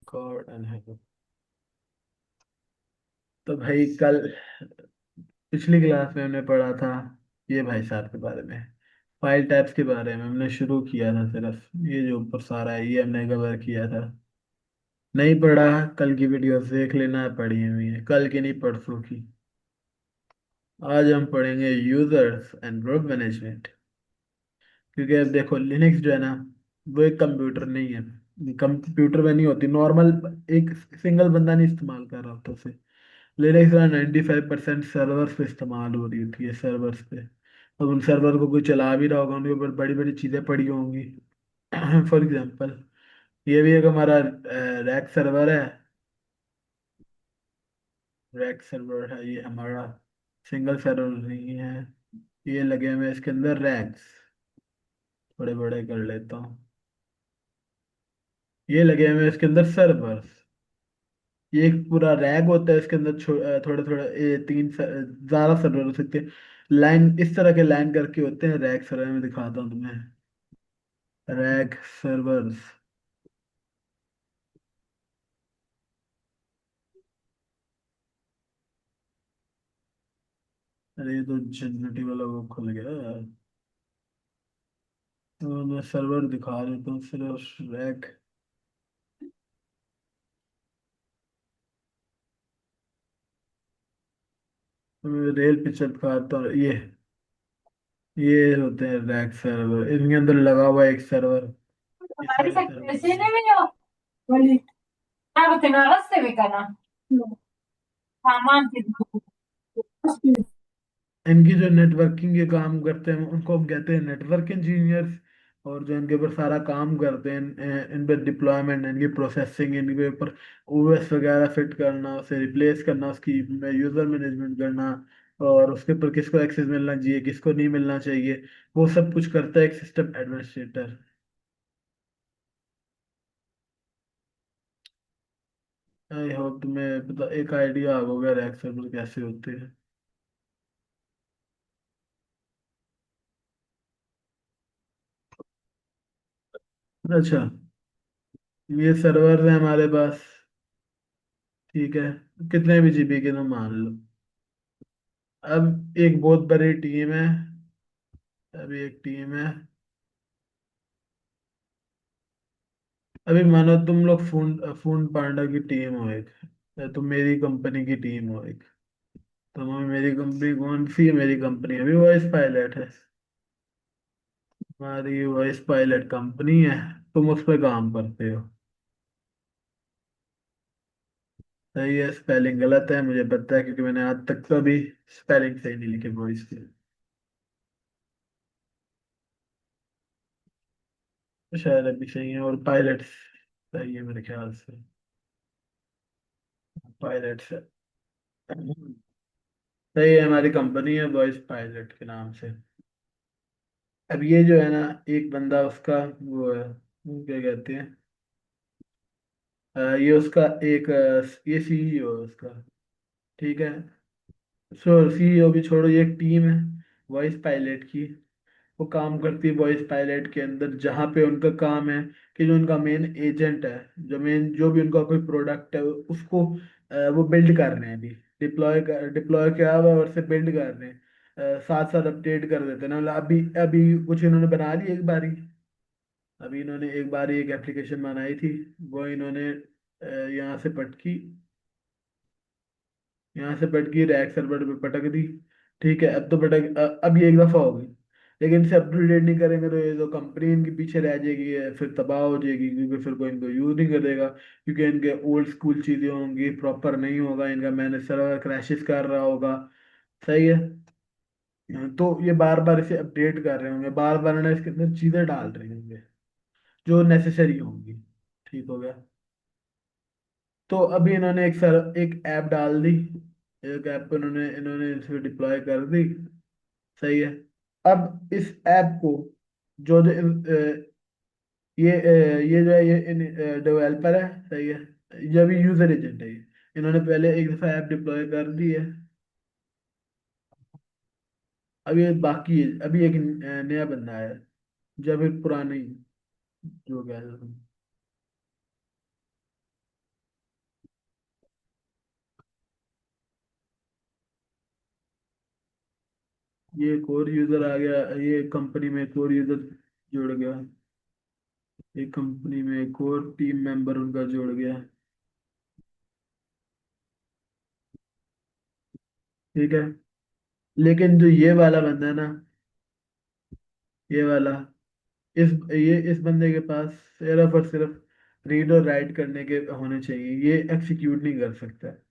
God and heaven. तो भाई कल पिछली क्लास में हमने पढ़ा था ये भाई साहब के बारे में, फाइल टाइप्स के बारे में हमने शुरू किया था। सिर्फ ये जो ऊपर सारा है ये हमने कवर किया था। नहीं पढ़ा? कल की वीडियो देख लेना, पढ़ी हुई है, कल की नहीं परसों की। आज हम पढ़ेंगे यूजर्स एंड ग्रुप मैनेजमेंट। क्योंकि अब देखो लिनक्स जो है ना, वो एक कंप्यूटर नहीं है। कंप्यूटर में नहीं होती नॉर्मल, एक सिंगल बंदा नहीं इस्तेमाल कर रहा होता उसे। लिनक्स 95% सर्वर्स पे इस्तेमाल हो रही होती है, सर्वर्स पे। अब उन सर्वर को कोई चला भी रहा होगा, उनके ऊपर बड़ी बड़ी चीज़ें पड़ी होंगी। फॉर एग्जांपल ये भी एक हमारा रैक सर्वर है। रैक सर्वर है ये हमारा, सिंगल सर्वर नहीं है। ये लगे हुए हैं इसके अंदर रैक्स, बड़े बड़े कर लेता हूँ। ये लगे हुए हैं इसके अंदर सर्वर्स। ये एक पूरा रैक होता है, इसके अंदर थोड़े थोड़े ज्यादा सर्वर हो सकते हैं। लाइन इस तरह के लाइन करके होते हैं रैक सर्वर। में दिखाता हूँ तुम्हें, रैक सर्वर्स। अरे ये तो जनरेटिव वाला वो खुल गया यार। तो मैं सर्वर दिखा देता हूँ सिर्फ रैक। रेल पिक्चर दिखाता हूँ। ये होते हैं रैक सर्वर, इनके अंदर लगा हुआ है एक सर्वर। ये सारे सर्वर Ese हैं। nemmeno quelli. Ah, perché non la stai vegana? No. Amanti di इनकी जो नेटवर्किंग के काम करते हैं उनको हम कहते हैं नेटवर्क इंजीनियर्स। और जो इनके ऊपर सारा काम करते हैं, इन पे डिप्लॉयमेंट, इनकी प्रोसेसिंग, इनके ऊपर ओएस वगैरह फिट करना, उसे रिप्लेस करना, उसकी यूजर मैनेजमेंट करना, और उसके ऊपर किसको एक्सेस मिलना चाहिए किसको नहीं मिलना चाहिए, वो सब कुछ करता है एक सिस्टम एडमिनिस्ट्रेटर। आई होप तुम्हें पता, एक आइडिया होगा रैक सर्वर कैसे होते हैं। अच्छा, ये सर्वर है हमारे पास, ठीक है, कितने भी जीबी के तो मान लो। अब एक बहुत बड़ी टीम है। अभी एक टीम है। अभी मानो तुम लोग फोन फोन पांडा की टीम हो एक, या तुम मेरी कंपनी की टीम हो एक। तो मेरी कंपनी कौन सी है? मेरी कंपनी अभी वॉइस पायलट है। हमारी वॉइस पायलट कंपनी है। तुम उस पर काम करते हो। सही है, स्पेलिंग गलत है मुझे पता है, क्योंकि मैंने आज तक तो अभी स्पेलिंग सही नहीं लिखी वॉइस की। तो शायद अभी सही है, और पायलट सही है मेरे ख्याल से। पायलट से सही है, हमारी कंपनी है वॉइस पायलट के नाम से। अब ये जो है ना, एक बंदा उसका वो है, क्या कहते हैं, ये उसका एक ये सीईओ है उसका, ठीक है। सो सीईओ भी छोड़ो, ये एक टीम है वॉइस पायलट की। वो काम करती है वॉइस पायलट के अंदर, जहाँ पे उनका काम है कि जो उनका मेन एजेंट है, जो भी उनका कोई प्रोडक्ट है उसको वो बिल्ड कर रहे हैं अभी। डिप्लॉय किया हुआ है और से बिल्ड कर रहे हैं। साथ साथ अपडेट कर देते हैं ना, मतलब अभी अभी कुछ इन्होंने बना ली एक बारी। अभी इन्होंने एक बार एक एप्लीकेशन बनाई थी, वो इन्होंने यहाँ से पटकी, यहाँ से पटकी रैक सर्वर पे पटक दी। ठीक है, अब तो अब ये एक दफा हो गई। लेकिन इसे अप टू डेट नहीं करेंगे तो ये तो कंपनी इनके पीछे रह जाएगी, फिर तबाह हो जाएगी, क्योंकि फिर कोई इनको यूज नहीं करेगा, क्योंकि इनके ओल्ड स्कूल चीजें होंगी, प्रॉपर नहीं होगा इनका, मैनेज सर्वर क्रैशेस कर रहा होगा। सही है। तो ये बार बार इसे अपडेट कर रहे होंगे, बार बार ना इसके अंदर चीजें डाल रहे होंगे जो नेसेसरी होंगी। ठीक हो गया। तो अभी इन्होंने एक ऐप डाल दी। एक ऐप को इन्होंने इन्होंने इसे डिप्लॉय कर दी। सही है। अब इस ऐप को जो जो ये जो है ये डेवलपर है, सही है, ये भी यूजर एजेंट है ये। इन्होंने पहले एक दफा ऐप डिप्लॉय कर दी है। अभी ये बाकी है, अभी एक नया बंदा है, जो अभी पुरानी, जो कह रहे हो तुम। ये कोर यूजर आ गया, ये कंपनी में कोर यूजर जुड़ गया, एक कंपनी में एक और टीम मेंबर उनका जुड़ गया। ठीक है। लेकिन जो ये वाला बंदा है ना, ये वाला, इस बंदे के पास सिर्फ और सिर्फ रीड और राइट करने के होने चाहिए, ये एक्सिक्यूट नहीं कर सकता है।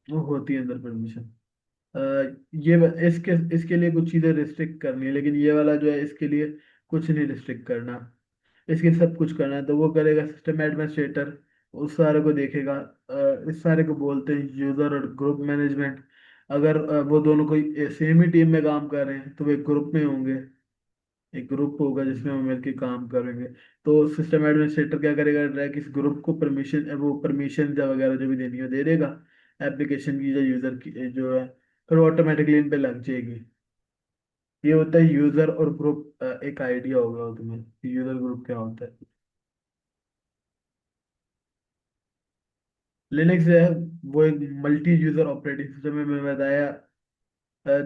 वो होती है अंदर परमिशन। इसके इसके लिए कुछ चीजें रिस्ट्रिक्ट करनी है, लेकिन ये वाला जो है इसके लिए कुछ नहीं रिस्ट्रिक्ट करना, इसके सब कुछ करना है तो वो करेगा सिस्टम एडमिनिस्ट्रेटर, उस सारे को देखेगा। इस सारे को बोलते हैं यूजर और ग्रुप मैनेजमेंट। अगर वो दोनों कोई सेम ही टीम में काम कर रहे हैं तो वो एक ग्रुप में होंगे, एक ग्रुप होगा जिसमें वो मिलकर काम करेंगे। तो सिस्टम एडमिनिस्ट्रेटर क्या करेगा, डायरेक्ट इस ग्रुप को परमिशन, वो परमिशन वगैरह जो भी देनी है दे देगा एप्लीकेशन की या यूजर की जो है, फिर ऑटोमेटिकली इन पे लग जाएगी। ये होता है यूजर और ग्रुप। एक आइडिया होगा तुम्हें यूजर ग्रुप क्या होता है। लिनक्स जो है वो एक मल्टी यूजर ऑपरेटिंग सिस्टम है, मैं बताया।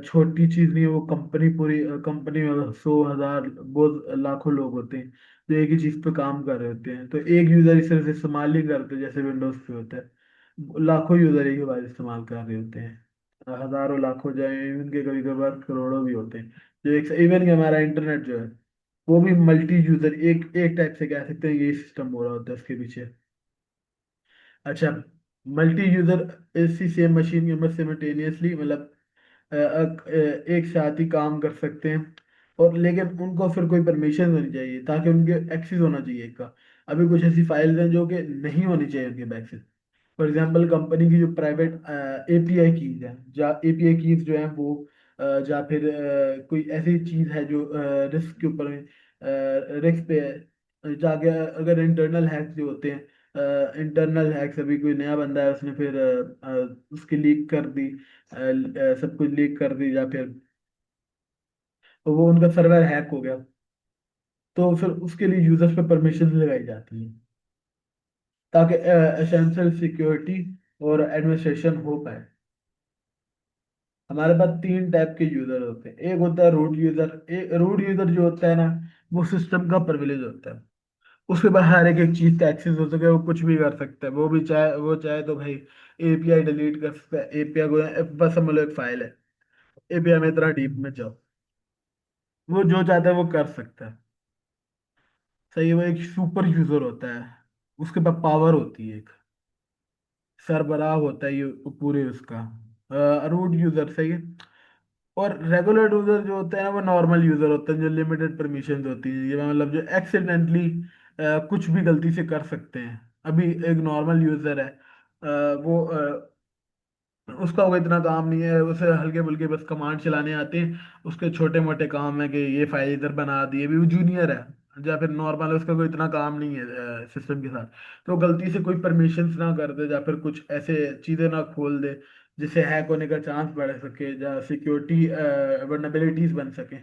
छोटी चीज नहीं है वो, कंपनी पूरी कंपनी में 100 1000 बहुत लाखों लोग होते हैं जो एक ही चीज पे काम कर रहे होते हैं, तो एक यूजर इस तरह से इस्तेमाल नहीं करते जैसे विंडोज पे होता है। लाखों यूजर एक ही बार इस्तेमाल कर रहे होते हैं, हजारों लाखों जाए, इवन के कभी कभार करोड़ों भी होते हैं। जो एक इवन के हमारा इंटरनेट जो है वो भी मल्टी यूजर, एक एक टाइप से कह सकते हैं, यही सिस्टम हो रहा होता है उसके पीछे। अच्छा, मल्टी यूजर इसी सेम मशीन के ऊपर सिमल्टेनियसली, मतलब एक साथ ही काम कर सकते हैं, और लेकिन उनको फिर कोई परमिशन होनी चाहिए ताकि उनके एक्सेस होना चाहिए एक का। अभी कुछ ऐसी फाइल्स हैं जो कि नहीं होनी चाहिए उनके एक्सेस। फॉर एग्जांपल कंपनी की जो प्राइवेट एपीआई कीज है, या एपीआई कीज जो है वो या फिर कोई ऐसी चीज है जो रिस्क के ऊपर रिस्क पे है, जाके अगर इंटरनल हैक्स जो होते हैं, इंटरनल हैक्स, अभी कोई नया बंदा है उसने फिर उसकी लीक कर दी, सब कुछ लीक कर दी, या फिर तो वो उनका सर्वर हैक हो गया, तो फिर उसके लिए यूजर्स पे परमिशन लगाई जाती है ताकि एसेंशियल सिक्योरिटी और एडमिनिस्ट्रेशन हो पाए। हमारे पास तीन टाइप के यूजर होते हैं, एक होता है रूट यूजर। एक रूट यूजर जो होता है ना, वो सिस्टम का प्रिविलेज होता है, उसके बाद हर एक एक चीज का एक्सेस हो सके, वो कुछ भी कर सकता है, वो चाहे तो भाई एपीआई डिलीट कर सकता है, एपीआई को बस समझ लो एक फाइल है, एपीआई में इतना डीप में जाओ, वो जो चाहता है वो कर सकता है। सही है, वो एक सुपर यूजर होता है, उसके पास पावर होती है, एक सरबराह होता है ये पूरे उसका। रूट यूजर सही है। और रेगुलर यूजर जो होते हैं ना, वो नॉर्मल यूजर होते हैं जो लिमिटेड परमिशन होती है, ये मतलब जो एक्सीडेंटली कुछ भी गलती से कर सकते हैं। अभी एक नॉर्मल यूजर है, वो उसका कोई इतना काम नहीं है, उसे हल्के फुल्के बस कमांड चलाने आते हैं, उसके छोटे मोटे काम है कि ये फाइल इधर बना दी, अभी वो जूनियर है या फिर नॉर्मल है, उसका कोई इतना काम नहीं है सिस्टम के साथ। तो गलती से कोई परमिशंस ना कर दे या फिर कुछ ऐसे चीजें ना खोल दे जिससे हैक होने का चांस बढ़ सके या सिक्योरिटी वर्नेबिलिटीज बन सके।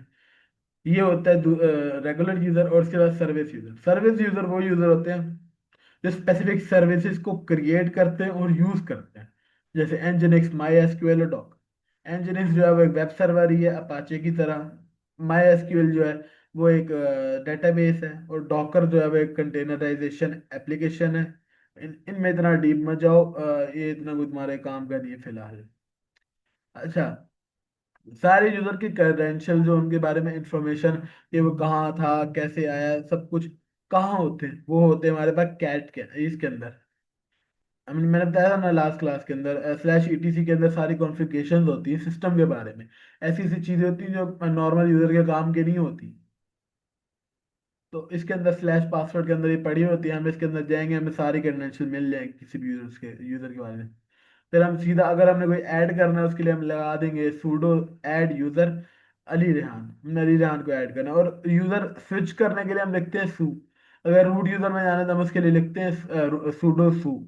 ये होता है रेगुलर यूजर। और उसके बाद सर्विस यूजर। सर्विस यूजर वो यूजर होते हैं जो स्पेसिफिक सर्विसेज को क्रिएट करते हैं और यूज करते हैं, जैसे एनजिनिक्स, माई एसक्यूएल और डॉक। एनजिनिक्स जो है वो एक वेब सर्वर ही है अपाचे की तरह। माई एसक्यूएल जो है वो एक डेटाबेस है, और डॉकर जो है वो एक कंटेनराइजेशन एप्लीकेशन है। इनमें इतना डीप मत जाओ, ये इतना कुछ तुम्हारे काम का नहीं है फिलहाल। अच्छा, सारे यूजर के क्रेडेंशियल जो उनके बारे में इंफॉर्मेशन, कि वो कहाँ था, कैसे आया, सब कुछ कहाँ होते हैं, वो होते हैं हमारे पास कैट के इसके अंदर। आई मीन मैंने बताया था ना लास्ट क्लास के अंदर, स्लैश ईटीसी के अंदर सारी कॉन्फ़िगरेशंस होती है सिस्टम के बारे में। ऐसी ऐसी चीजें होती हैं जो नॉर्मल यूजर के काम की नहीं होती। तो इसके अंदर स्लैश पासवर्ड के अंदर ये पड़ी होती है, हम इसके अंदर जाएंगे हमें सारी क्रेडेंशियल मिल जाएंगी किसी भी यूजर के बारे में। फिर हम सीधा अगर हमने कोई ऐड करना है उसके लिए हम लगा देंगे pseudo add user Ali Rehan. हमने अली रेहान को ऐड करना है, और यूजर स्विच करने के लिए हम लिखते हैं सू। अगर रूट यूजर में जाना है तो हम उसके लिए लिखते हैं सूडो सू।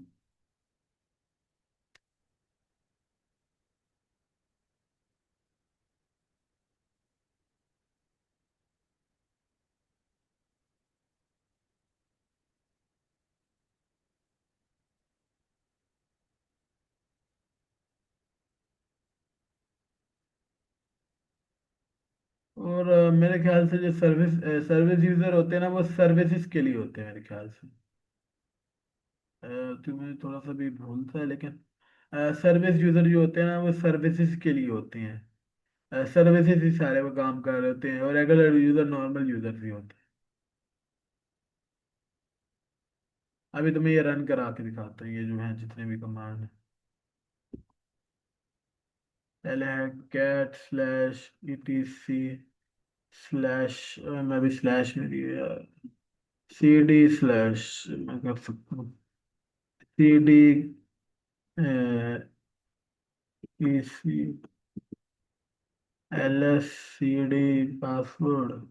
और मेरे ख्याल से जो सर्विस यूजर होते हैं ना, वो सर्विसेज के लिए होते हैं मेरे ख्याल से। अ, तो मुझे थोड़ा सा भी भूल था, लेकिन सर्विस यूजर जो होते हैं ना, वो सर्विसेज के लिए होते हैं। सर्विसेज ही सारे वो काम कर रहे होते हैं, और रेगुलर यूजर नॉर्मल यूजर भी होते हैं। अभी तो मैं ये रन करा के दिखाता हूँ, ये जो है जितने भी कमांड है। पहले है कैट स्लैश etc स्लैश, मैं भी स्लैश में दिया, cd स्लैश, मैं कर सकता हूँ cd ec lscd पासवर्ड।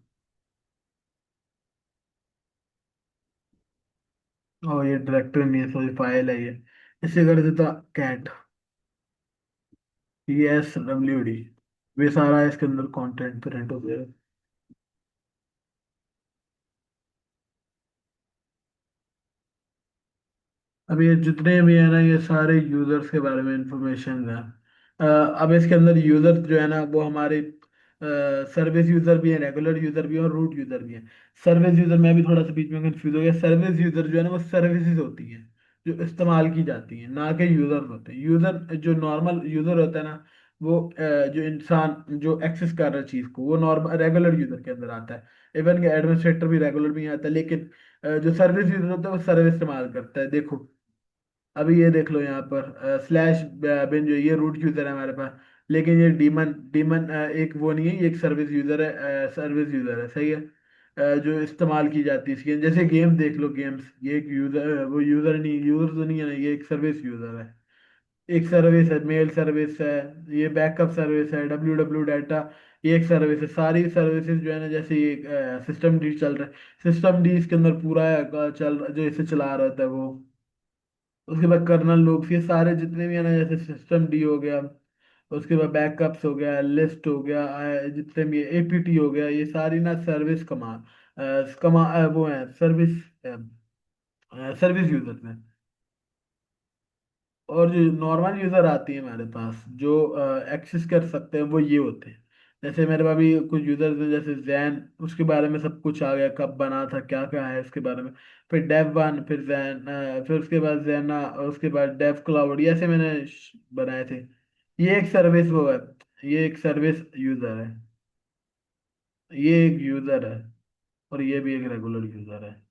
और ये डायरेक्टरी नहीं है, सॉरी फाइल है ये। इसे कर देता कैट PSWD, वे सारा इसके अंदर कंटेंट प्रिंट हो गया। अब ये जितने भी है ना, ये सारे यूजर्स के बारे में इंफॉर्मेशन है। अब इसके अंदर यूजर जो है ना, वो हमारे सर्विस यूजर भी है, रेगुलर यूजर भी है, और रूट यूजर भी है। सर्विस यूजर में भी थोड़ा सा बीच में कंफ्यूज हो गया। सर्विस यूजर जो है ना, वो सर्विसेज होती हैं जो इस्तेमाल की जाती हैं, ना कि यूजर होते हैं। यूजर जो नॉर्मल यूजर होता है ना, वो जो इंसान जो एक्सेस कर रहा है चीज को, वो नॉर्मल रेगुलर यूजर के अंदर आता है। इवन के एडमिनिस्ट्रेटर भी रेगुलर में ही आता है, लेकिन जो सर्विस यूजर होता है वो सर्विस इस्तेमाल करता है। देखो अभी ये देख लो यहाँ पर स्लैश बिन जो ये रूट यूजर है हमारे पास, लेकिन ये डीमन डीमन एक वो नहीं है, ये एक सर्विस यूजर है, सर्विस यूजर है, सही है। जो इस्तेमाल की जाती है इसकी, जैसे गेम देख लो, गेम्स, ये एक यूजर, वो यूजर नहीं, यूजर तो नहीं है ना, ये एक सर्विस यूजर है। एक सर्विस है, मेल सर्विस है, ये बैकअप सर्विस है, डब्ल्यू डाटा, ये एक सर्विस है। सारी सर्विसेज जो है ना, जैसे ये सिस्टम डी चल रहा है, सिस्टम डी इसके अंदर पूरा है, चल जो इसे चला रहा था वो। उसके बाद कर्नल लूप्स, ये सारे जितने भी है ना, जैसे सिस्टम डी हो गया, उसके बाद बैकअप्स हो गया, लिस्ट हो गया, जितने भी APT हो गया, ये सारी ना सर्विस वो है सर्विस सर्विस यूजर में। और जो नॉर्मल यूजर आती है हमारे पास, जो एक्सेस कर सकते हैं, वो ये होते हैं। जैसे मेरे पास भी कुछ यूजर्स हैं, जैसे जैन, उसके बारे में सब कुछ आ गया, कब बना था, क्या क्या है उसके बारे में। फिर डेव वन, फिर जैन, फिर उसके बाद जैना, और उसके बाद डेव क्लाउड, ये ऐसे मैंने बनाए थे। ये एक सर्विस वो है, ये एक सर्विस यूजर है, ये एक यूजर है, और ये भी एक रेगुलर यूजर है।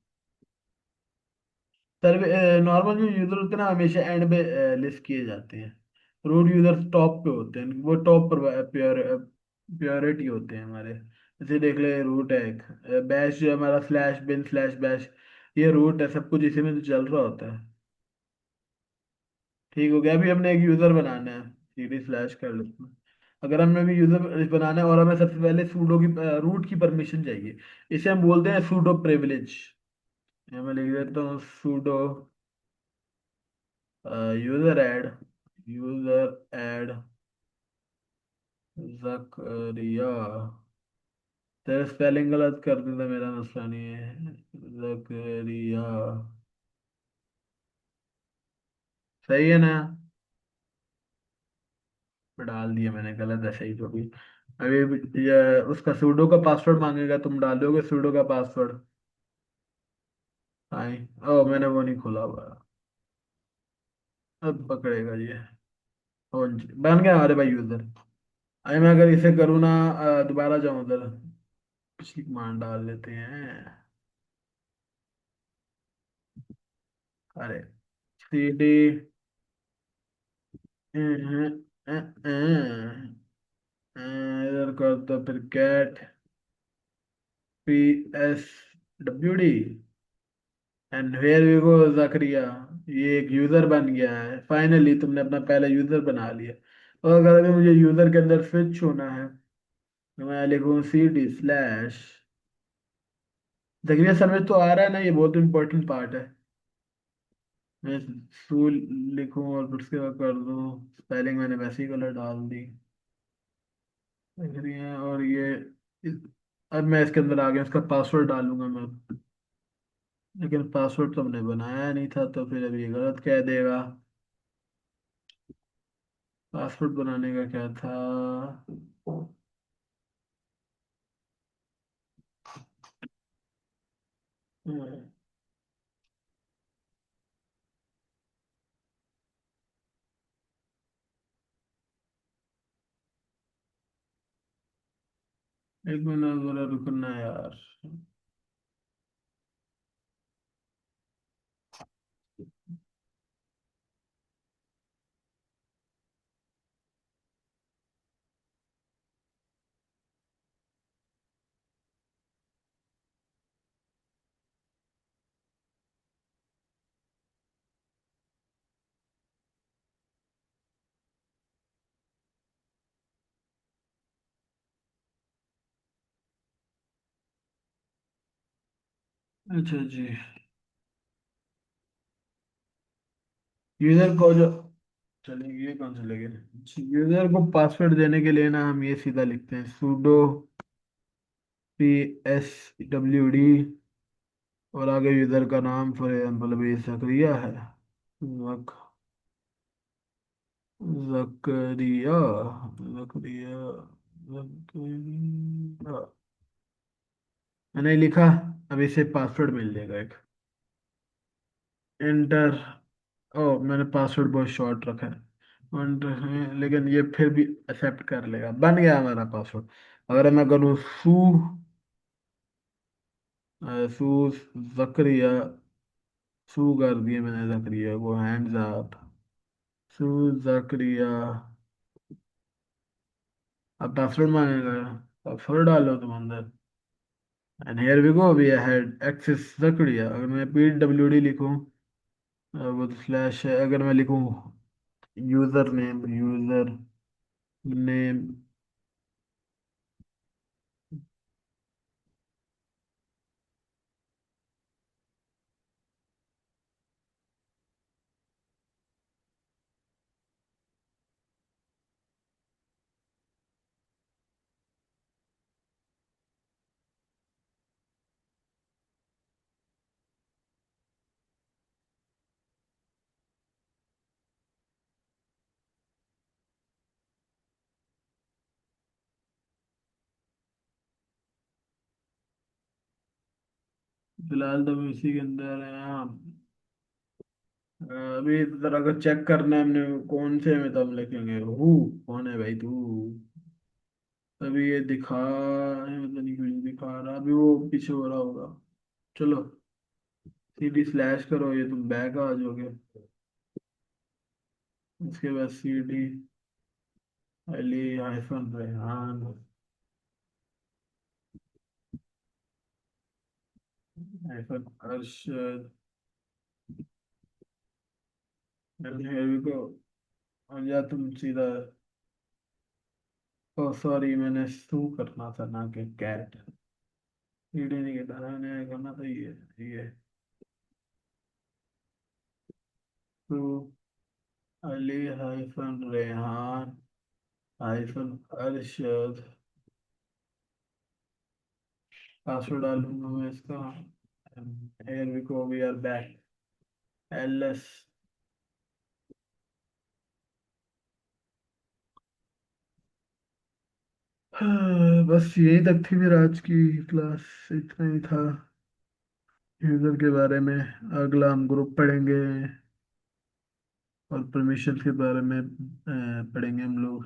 सर्वे नॉर्मल जो यूजर होते हैं ना, हमेशा एंड में लिस्ट किए जाते हैं। रूट यूजर टॉप पे होते हैं, वो टॉप पर प्योरिटी होते हैं हमारे। जैसे देख ले, रूट है एक, बैश जो है हमारा स्लैश बिन स्लैश बैश, ये रूट है, सब कुछ इसी में तो चल रहा होता है। ठीक हो गया। अभी हमने एक यूजर बनाना है, सीडी स्लैश कर लेते हैं। अगर हमें भी यूजर बनाना है, और हमें सबसे पहले सूडो की रूट की परमिशन चाहिए। इसे हम बोलते हैं सूडो प्रिविलेज। मैं लिख देता हूँ sudo user add, user add Zakariya. तेरा स्पेलिंग गलत कर देता, मेरा मसला नहीं है। जकरिया सही है ना? डाल दिया मैंने, गलत है सही जो भी। अभी ये उसका सूडो का पासवर्ड मांगेगा, तुम डाल दोगे सूडो का पासवर्ड? आई, ओ मैंने वो नहीं खोला हुआ। अब पकड़ेगा ये। हो जी, बन गया हमारे भाई यूजर। अरे मैं अगर इसे करूँ ना, दोबारा जाऊँ उधर, पिछली कमांड डाल लेते हैं। अरे CD इधर कर दो, फिर cat PSWD and where we go Zakariya. ये एक यूजर बन गया है, फाइनली तुमने अपना पहला यूजर बना लिया। और अगर अभी मुझे यूजर के अंदर स्विच होना है, तो मैं लिखूँ CD स्लैश जकरिया सर्विस, तो आ रहा है ना, ये बहुत इंपॉर्टेंट पार्ट है। मैं सू लिखूँ और फिर उसके बाद कर दूँ, स्पेलिंग मैंने वैसे ही गलत डाल दी, जकरिया। और ये इस- अब मैं इसके अंदर आ गया, इसका पासवर्ड डालूंगा मैं। लेकिन पासवर्ड तो हमने बनाया नहीं था, तो फिर अभी ये गलत कह देगा। पासवर्ड बनाने का क्या था? हम्म, एक मिनट जरा रुकना यार। अच्छा जी। यूजर को जो, चलिए ये कौन सा लगे। यूजर को पासवर्ड देने के लिए ना हम ये सीधा लिखते हैं sudo pswd, और आगे यूजर का नाम फॉर एग्जाम्पल अभी जकरिया है। जक जकरिया जकरिया जकरिया मैंने लिखा। अब इसे पासवर्ड मिल जाएगा एक। एंटर। ओ, मैंने पासवर्ड बहुत शॉर्ट रखा है। लेकिन ये फिर भी एक्सेप्ट कर लेगा, बन गया हमारा पासवर्ड। अगर मैं करूँ सू सू जकरिया, सू कर दिए मैंने जकरिया को, हैंड्स अप। सू जकरिया। अब पासवर्ड मांगेगा, पासवर्ड डालो तुम अंदर। And here we go, we had access Zakariya. अगर मैं पी डब्ल्यू डी लिखूँ, वो तो स्लैश है। अगर मैं लिखूँ यूजर नेम, फिलहाल तो हम इसी के अंदर है। हाँ, अभी जरा अगर चेक करना है हमने कौन से में, तो हम लिखेंगे हु। कौन है भाई तू। अभी ये दिखा, मतलब नहीं कुछ दिखा रहा, अभी वो पीछे हो रहा होगा। चलो, सीडी स्लैश करो, ये तुम बैक आ जाओगे। उसके बाद CD Ali hyphen Rehan hyphen Arshad, here we go। और या तुम सीधा, ओ सॉरी, मैंने सू करना था ना कि कैट। सीडी नहीं कहता, मैंने करना था ये su Ali hyphen Rehan hyphen Arshad. Password डालूंगा मैं इसका। here we go, we are back। ls। बस यही तक थी फिर आज की क्लास, इतना ही था यूजर के बारे में। अगला हम ग्रुप पढ़ेंगे और परमिशन के बारे में पढ़ेंगे हम लोग।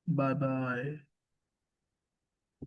Bye bye.